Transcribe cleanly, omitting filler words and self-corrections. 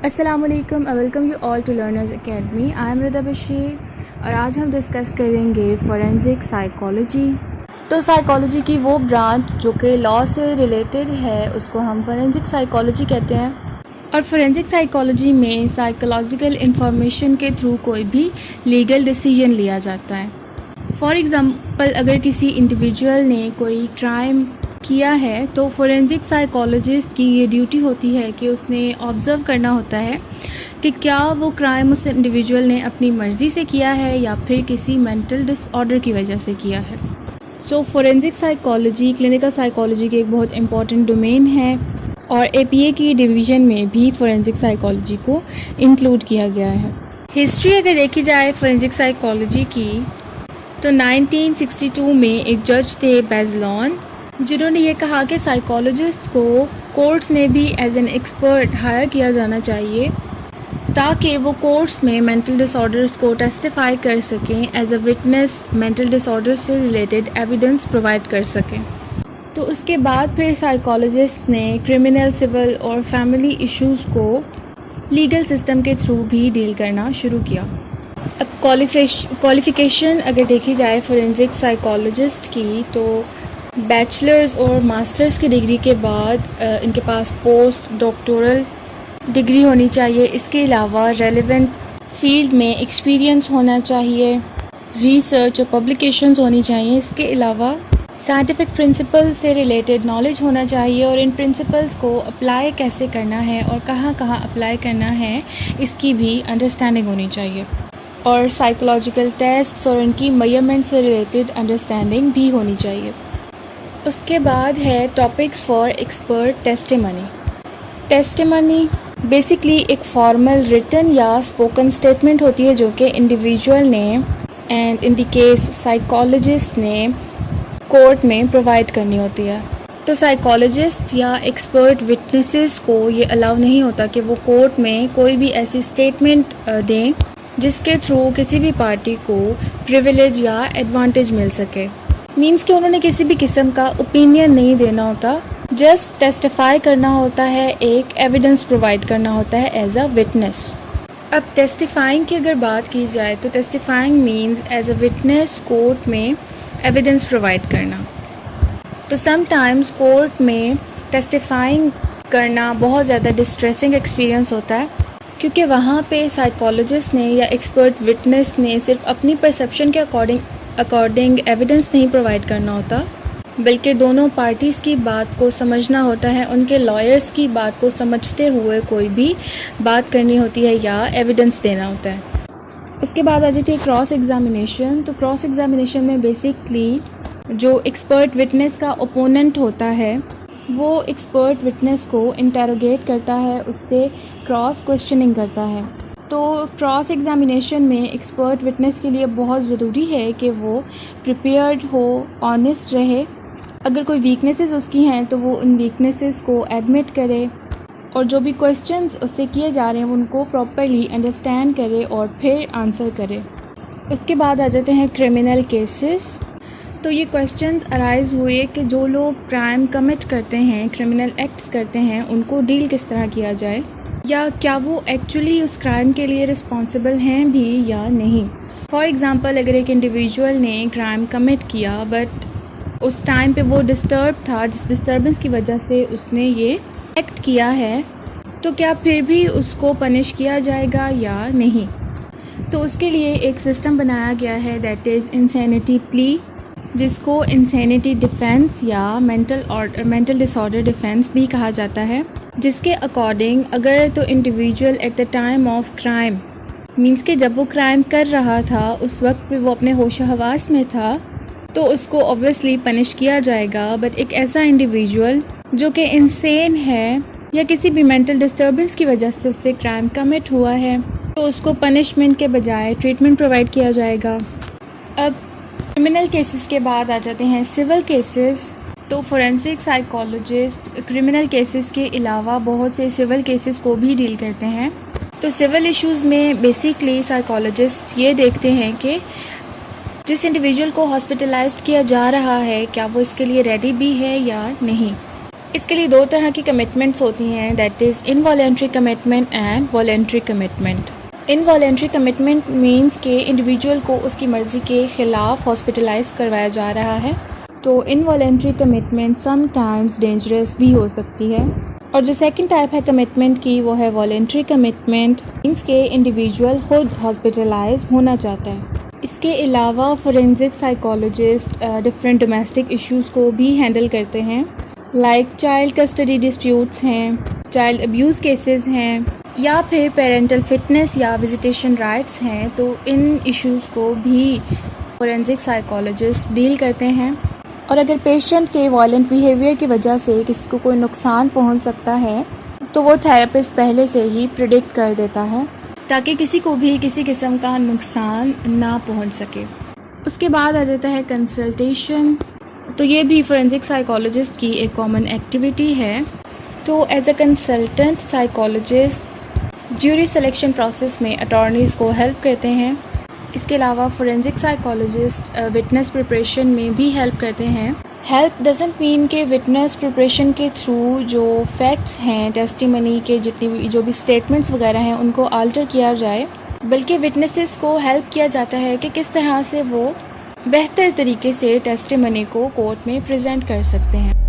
السلام علیکم، welcome you all to learners academy. I am Rida Bashir اور آج ہم ڈسکس کریں گے فورینزک سائیکالوجی۔ تو سائیکالوجی کی وہ برانچ جو کہ لاء سے ریلیٹڈ ہے اس کو ہم فورینزک سائیکالوجی کہتے ہیں، اور فورینزک سائیکالوجی میں سائیکولوجیکل انفارمیشن کے تھرو کوئی بھی لیگل ڈیسیجن لیا جاتا ہے۔ فار ایگزامپل، اگر کسی انڈیویجول نے کوئی کرائم کیا ہے تو فورینزک سائیکالوجسٹ کی یہ ڈیوٹی ہوتی ہے کہ اس نے آبزرو کرنا ہوتا ہے کہ کیا وہ کرائم اس انڈیویجول نے اپنی مرضی سے کیا ہے یا پھر کسی مینٹل ڈس آرڈر کی وجہ سے کیا ہے۔ فورینزک سائیکالوجی کلینکل سائیکالوجی کی ایک بہت امپورٹنٹ ڈومین ہے، اور اے پی اے کی ڈویژن میں بھی فورینزک سائیکالوجی کو انکلوڈ کیا گیا ہے۔ ہسٹری اگر دیکھی جائے فورینزک سائیکالوجی کی تو 1962 میں ایک جج تھے بیزلون، جنہوں نے یہ کہا کہ سائیکالوجسٹ کو کورٹس میں بھی ایز این ایکسپرٹ ہائر کیا جانا چاہیے تاکہ وہ کورٹس میں مینٹل ڈس آرڈرس کو ٹیسٹیفائی کر سکیں، as a witness mental disorder سے ریلیٹڈ ایویڈنس پرووائڈ کر سکیں۔ تو اس کے بعد پھر سائیکالوجسٹ نے کرمنل، سول اور فیملی ایشوز کو لیگل سسٹم کے تھرو بھی ڈیل کرنا شروع کیا۔ اب کوالیفیکیشن اگر دیکھی جائے فورینزک سائیکالوجسٹ کی تو بیچلرز اور ماسٹرز کی ڈگری کے بعد ان کے پاس پوسٹ ڈاکٹورل ڈگری ہونی چاہیے۔ اس کے علاوہ ریلیونٹ فیلڈ میں ایکسپیرینس ہونا چاہیے، ریسرچ اور پبلیکیشنز ہونی چاہیے۔ اس کے علاوہ سائنٹیفک پرنسپل سے ریلیٹڈ نالج ہونا چاہیے، اور ان پرنسپلز کو اپلائی کیسے کرنا ہے اور کہاں کہاں اپلائی کرنا ہے اس کی بھی انڈرسٹینڈنگ ہونی چاہیے، اور سائیکولوجیکل ٹیسٹس اور ان کی میجرمنٹ سے ریلیٹڈ انڈرسٹینڈنگ بھی ہونی چاہیے۔ اس کے بعد ہے topics for expert testimony. Testimony basically ایک فارمل ریٹن یا اسپوکن اسٹیٹمنٹ ہوتی ہے جو کہ انڈیویجول نے and in the case psychologist نے کورٹ میں پرووائڈ کرنی ہوتی ہے۔ تو سائیکالوجسٹ یا ایکسپرٹ وٹنسز کو یہ الاؤ نہیں ہوتا کہ وہ کورٹ میں کوئی بھی ایسی اسٹیٹمنٹ دیں جس کے تھرو کسی بھی پارٹی کو پریویلیج یا ایڈوانٹیج مل سکے، مینس کہ انہوں نے کسی بھی قسم کا اوپینین نہیں دینا ہوتا، جسٹ ٹیسٹیفائی کرنا ہوتا ہے، ایک ایویڈنس پرووائڈ کرنا ہوتا ہے ایز اے وٹنس۔ اب ٹیسٹیفائنگ کی اگر بات کی جائے تو testifying means as a witness court میں ایویڈنس پرووائڈ کرنا۔ تو سم ٹائمز کورٹ میں ٹیسٹیفائنگ کرنا بہت زیادہ ڈسٹریسنگ ایکسپیرینس ہوتا ہے، کیونکہ وہاں پہ سائیکالوجسٹ نے یا ایکسپرٹ وٹنس نے صرف اپنی پرسیپشن کے اکارڈنگ ایویڈنس نہیں پرووائڈ کرنا ہوتا، بلکہ دونوں پارٹیز کی بات کو سمجھنا ہوتا ہے، ان کے لائرز کی بات کو سمجھتے ہوئے کوئی بھی بات کرنی ہوتی ہے یا ایویڈنس دینا ہوتا ہے۔ اس کے بعد آ جاتی ہے کراس ایگزامینیشن۔ تو کراس ایگزامینیشن میں بیسکلی جو ایکسپرٹ وٹنس کا اوپوننٹ ہوتا ہے وہ ایکسپرٹ وٹنس کو انٹیروگیٹ کرتا ہے، اس سے کراس کوشچننگ کرتا ہے۔ تو کراس ایگزامینیشن میں ایکسپرٹ وٹنس کے لیے بہت ضروری ہے کہ وہ پریپیئرڈ ہو، آنیسٹ رہے، اگر کوئی ویکنیسز اس کی ہیں تو وہ ان ویکنیسز کو ایڈمٹ کرے، اور جو بھی کویسچنز اس سے کیے جا رہے ہیں ان کو پراپرلی انڈرسٹینڈ کرے اور پھر آنسر کرے۔ اس کے بعد آ جاتے ہیں کرمنل کیسز۔ تو یہ کویسچنز ارائز ہوئے کہ جو لوگ کرائم کمٹ کرتے ہیں، کرمنل ایکٹس کرتے ہیں، ان کو ڈیل کس طرح کیا جائے، یا کیا وہ ایکچولی اس کرائم کے لیے رسپانسبل ہیں بھی یا نہیں۔ فار ایگزامپل، اگر ایک انڈیویجول نے کرائم کمٹ کیا بٹ اس ٹائم پہ وہ ڈسٹرب تھا، جس ڈسٹربنس کی وجہ سے اس نے یہ ایکٹ کیا ہے، تو کیا پھر بھی اس کو پنش کیا جائے گا یا نہیں۔ تو اس کے لیے ایک سسٹم بنایا گیا ہے، دیٹ از انسینٹی پلی، جس کو انسینٹی ڈیفینس یا مینٹل ڈس آرڈر ڈیفینس بھی کہا جاتا ہے، جس کے اکارڈنگ اگر تو individual at the time of crime, means کہ جب وہ کرائم کر رہا تھا اس وقت پہ وہ اپنے ہوش و حواس میں تھا تو اس کو اوبویسلی پنش کیا جائے گا، بٹ ایک ایسا انڈیویجول جو کہ انسین ہے یا کسی بھی مینٹل ڈسٹربنس کی وجہ سے اس سے کرائم کمٹ ہوا ہے تو اس کو پنشمنٹ کے بجائے ٹریٹمنٹ پرووائڈ کیا جائے گا۔ اب کرمنل کیسز کے بعد آ جاتے ہیں سول کیسز۔ تو فورینسک سائیکالوجسٹ کرمنل کیسز کے علاوہ بہت سے سول کیسز کو بھی ڈیل کرتے ہیں۔ تو سول ایشوز میں بیسکلی سائیکالوجسٹ یہ دیکھتے ہیں کہ جس انڈیویجول کو ہاسپٹلائزڈ کیا جا رہا ہے کیا وہ اس کے لیے ریڈی بھی ہے یا نہیں۔ اس کے لیے دو طرح کی کمٹمنٹس ہوتی ہیں، that is involuntary commitment and voluntary commitment. Involuntary commitment means کہ انڈیویجول کو اس کی مرضی کے خلاف ہاسپٹلائز کروایا جا رہا ہے، تو involuntary commitment some times dangerous بھی ہو سکتی ہے۔ اور جو سیکنڈ ٹائپ ہے کمٹمنٹ کی وہ ہے والنٹری کمٹمنٹ، مینس کہ انڈیویجول خود ہاسپٹلائز ہونا چاہتا ہے۔ اس کے علاوہ forensic psychologist different domestic issues کو بھی ہینڈل کرتے ہیں، لائک چائلڈ کسٹڈی ڈسپیوٹس ہیں، چائلڈ ابیوز کیسز ہیں، یا پھر پیرنٹل فٹنس یا وزیٹیشن رائٹس ہیں، تو ان ایشوز کو بھی فورینزک سائیکالوجسٹ ڈیل کرتے ہیں۔ اور اگر پیشنٹ کے وائلنٹ بیہیویئر کی وجہ سے کسی کو کوئی نقصان پہنچ سکتا ہے تو وہ تھراپسٹ پہلے سے ہی پریڈکٹ کر دیتا ہے تاکہ کسی کو بھی کسی قسم کا نقصان نہ پہنچ سکے۔ اس کے بعد آ جاتا ہے کنسلٹیشن، تو یہ بھی فورینزک سائیکالوجسٹ کی ایک کامن ایکٹیویٹی ہے۔ تو as a consultant psychologist jury selection process میں اٹارنیز کو ہیلپ کرتے ہیں۔ اس کے علاوہ فورینزک سائیکالوجسٹ وٹنس پریپریشن میں بھی ہیلپ کرتے ہیں۔ ہیلپ ڈزنٹ مین کہ وٹنس پریپریشن کے تھرو جو فیکٹس ہیں ٹیسٹیمنی کے جتنی بھی جو بھی سٹیٹمنٹس وغیرہ ہیں ان کو آلٹر کیا جائے، بلکہ وٹنسز کو ہیلپ کیا جاتا ہے کہ کس طرح سے وہ بہتر طریقے سے ٹیسٹیمنی کو کورٹ میں پریزنٹ کر سکتے ہیں۔